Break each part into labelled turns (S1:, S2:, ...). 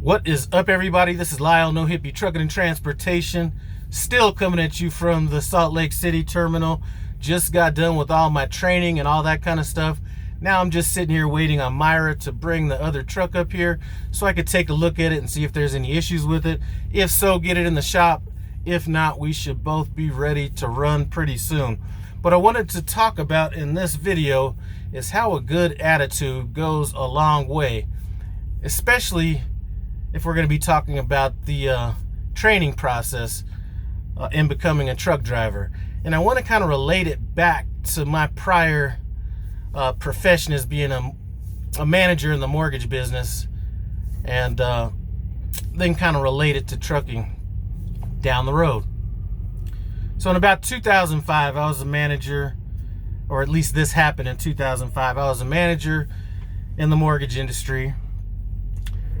S1: What is up, everybody? This is Lyle, No Hippie Trucking and Transportation. Still coming at you from the Salt Lake City terminal. Just got done with all my training and all that kind of stuff. Now I'm just sitting here waiting on Myra to bring the other truck up here so I could take a look at it and see if there's any issues with it. If so, get it in the shop. If not, we should both be ready to run pretty soon. What I wanted to talk about in this video is how a good attitude goes a long way, especially if we're going to be talking about the training process in becoming a truck driver. And I want to kind of relate it back to my prior profession as being a manager in the mortgage business, and then kind of relate it to trucking down the road. So in about 2005, I was a manager, or at least this happened in 2005. I was a manager in the mortgage industry.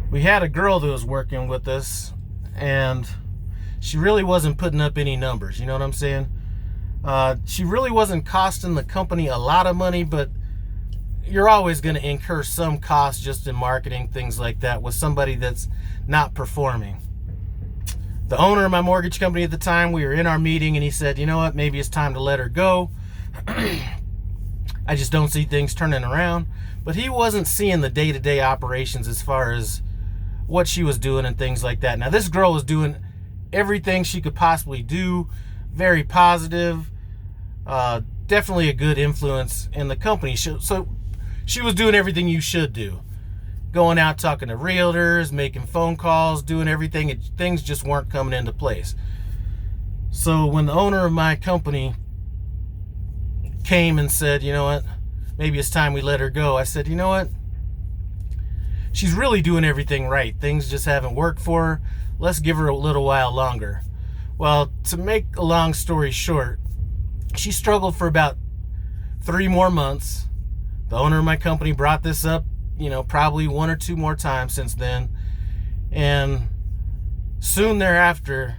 S1: We had a girl that was working with us, and she really wasn't putting up any numbers, you know what I'm saying? She really wasn't costing the company a lot of money, but you're always going to incur some cost just in marketing, things like that, with somebody that's not performing. The owner of my mortgage company at the time, we were in our meeting, and he said, you know what, maybe it's time to let her go. I just don't see things turning around. But he wasn't seeing the day-to-day operations as far as what she was doing and things like that. Now, this girl was doing everything she could possibly do, very positive, definitely a good influence in the company. So she was doing everything you should do. Going out talking to realtors, making phone calls, doing everything. Things just weren't coming into place. So when the owner of my company came and said, you know what, maybe it's time we let her go, I said, you know what, she's really doing everything right. Things just haven't worked for her. Let's give her a little while longer. Well, to make a long story short, she struggled for about 3 more months. The owner of my company brought this up, you know, probably 1 or 2 more times since then. And soon thereafter,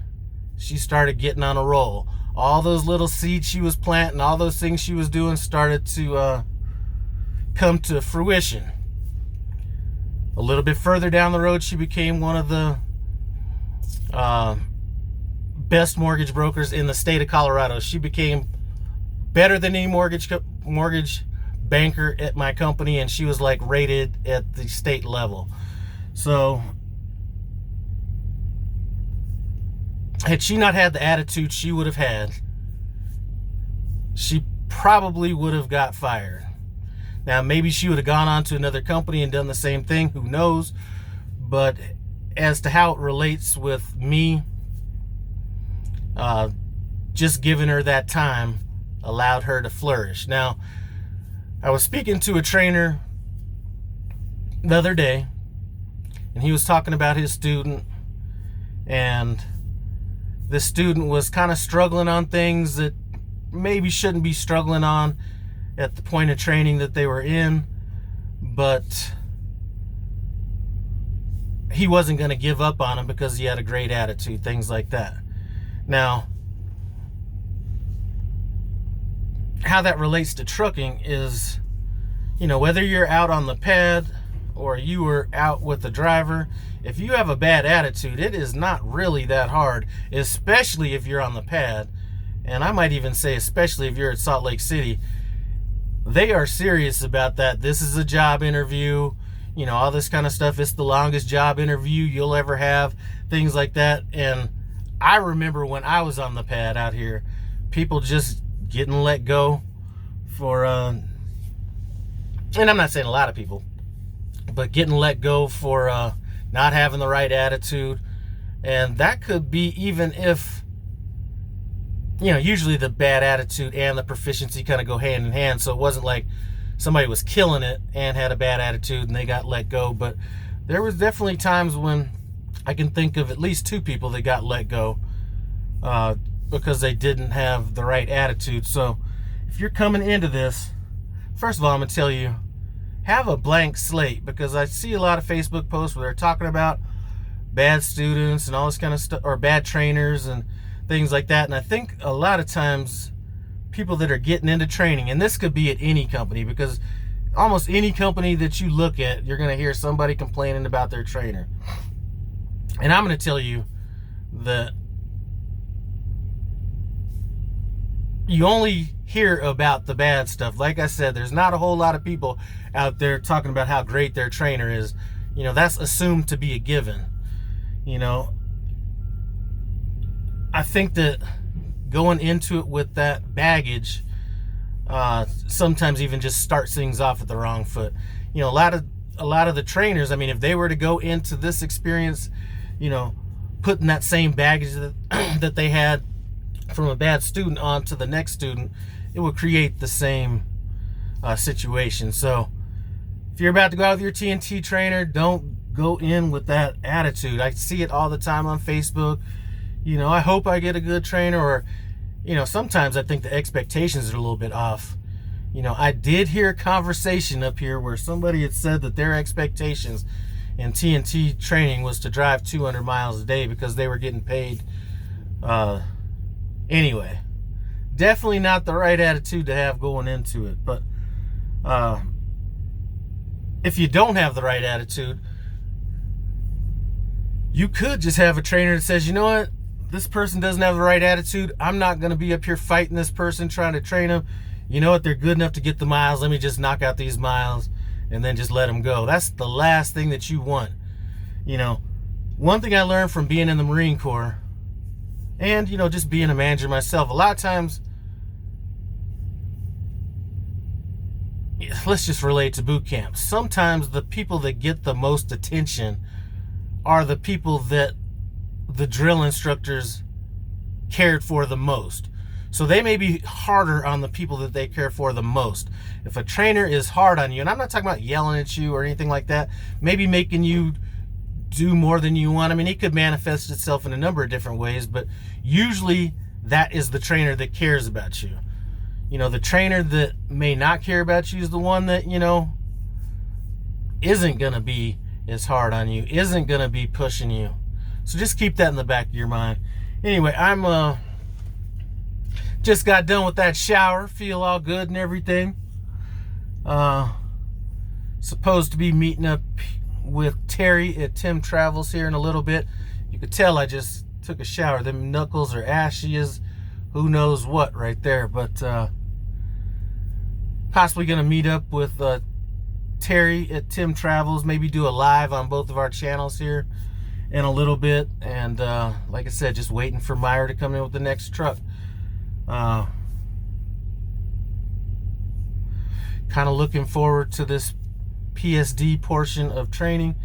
S1: she started getting on a roll. All those little seeds she was planting, all those things she was doing started to come to fruition. A little bit further down the road, she became one of the best mortgage brokers in the state of Colorado. She became better than any mortgage banker at my company, and she was like rated at the state level. So had she not had the attitude she would have had, she probably would have got fired. Now, maybe she would have gone on to another company and done the same thing, who knows? But as to how it relates with me, just giving her that time allowed her to flourish. Now, I was speaking to a trainer the other day, and he was talking about his student, and this student was kind of struggling on things that maybe shouldn't be struggling on at the point of training that they were in, but he wasn't going to give up on him because he had a great attitude, things like that. Now, how that relates to trucking is, you know, whether you're out on the pad or you were out with the driver, if you have a bad attitude, it is not really that hard, especially if you're on the pad. And I might even say, especially if you're at Salt Lake City, they are serious about that. This is a job interview, you know, all this kind of stuff. It's the longest job interview you'll ever have, things like that. And I remember when I was on the pad out here, people just getting let go for, and I'm not saying a lot of people, but getting let go for not having the right attitude. And that could be even if, you know, usually the bad attitude and the proficiency kind of go hand in hand. So it wasn't like somebody was killing it and had a bad attitude and they got let go. But there was definitely times when I can think of at least 2 people that got let go because they didn't have the right attitude. So if you're coming into this, first of all, I'm going to tell you, have a blank slate, because I see a lot of Facebook posts where they're talking about bad students and all this kind of stuff, or bad trainers and things like that. And I think a lot of times people that are getting into training, and this could be at any company, because almost any company that you look at, you're going to hear somebody complaining about their trainer. And I'm going to tell you that you only hear about the bad stuff. Like I said, there's not a whole lot of people out there talking about how great their trainer is. You know, that's assumed to be a given. You know, I think that going into it with that baggage sometimes even just starts things off at the wrong foot. You know, a lot of the trainers, I mean, if they were to go into this experience, you know, putting that same baggage that they had from a bad student onto the next student, it would create the same situation. So if you're about to go out with your TNT trainer, don't go in with that attitude. I see it all the time on Facebook. You know, I hope I get a good trainer, or, you know, sometimes I think the expectations are a little bit off. You know, I did hear a conversation up here where somebody had said that their expectations in TNT training was to drive 200 miles a day because they were getting paid. Anyway, definitely not the right attitude to have going into it. But if you don't have the right attitude, you could just have a trainer that says, you know what, this person doesn't have the right attitude. I'm not going to be up here fighting this person, trying to train them. You know what, they're good enough to get the miles. Let me just knock out these miles and then just let them go. That's the last thing that you want. You know, one thing I learned from being in the Marine Corps, and, you know, just being a manager myself, a lot of times, let's just relate to boot camp. Sometimes the people that get the most attention are the people that the drill instructors cared for the most. So they may be harder on the people that they care for the most. If a trainer is hard on you, and I'm not talking about yelling at you or anything like that, maybe making you do more than you want. I mean, it could manifest itself in a number of different ways, but usually that is the trainer that cares about you. You know, the trainer that may not care about you is the one that, you know, isn't going to be as hard on you, isn't going to be pushing you. So just keep that in the back of your mind. Anyway, I'm just got done with that shower, feel all good and everything. Supposed to be meeting up with Terry at Tim Travels here in a little bit. You could tell I just took a shower. Them knuckles are ashy as who knows what right there. But possibly going to meet up with Terry at Tim Travels. Maybe do a live on both of our channels here in a little bit. And like I said, just waiting for Meyer to come in with the next truck. Kind of looking forward to this PSD portion of training.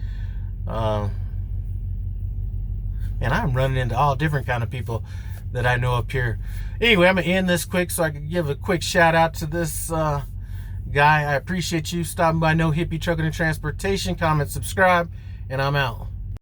S1: And I'm running into all different kind of people that I know up here. Anyway, I'm gonna end this quick so I can give a quick shout out to this guy. I appreciate you stopping by No Hippie Trucking and Transportation. Comment, subscribe, and I'm out.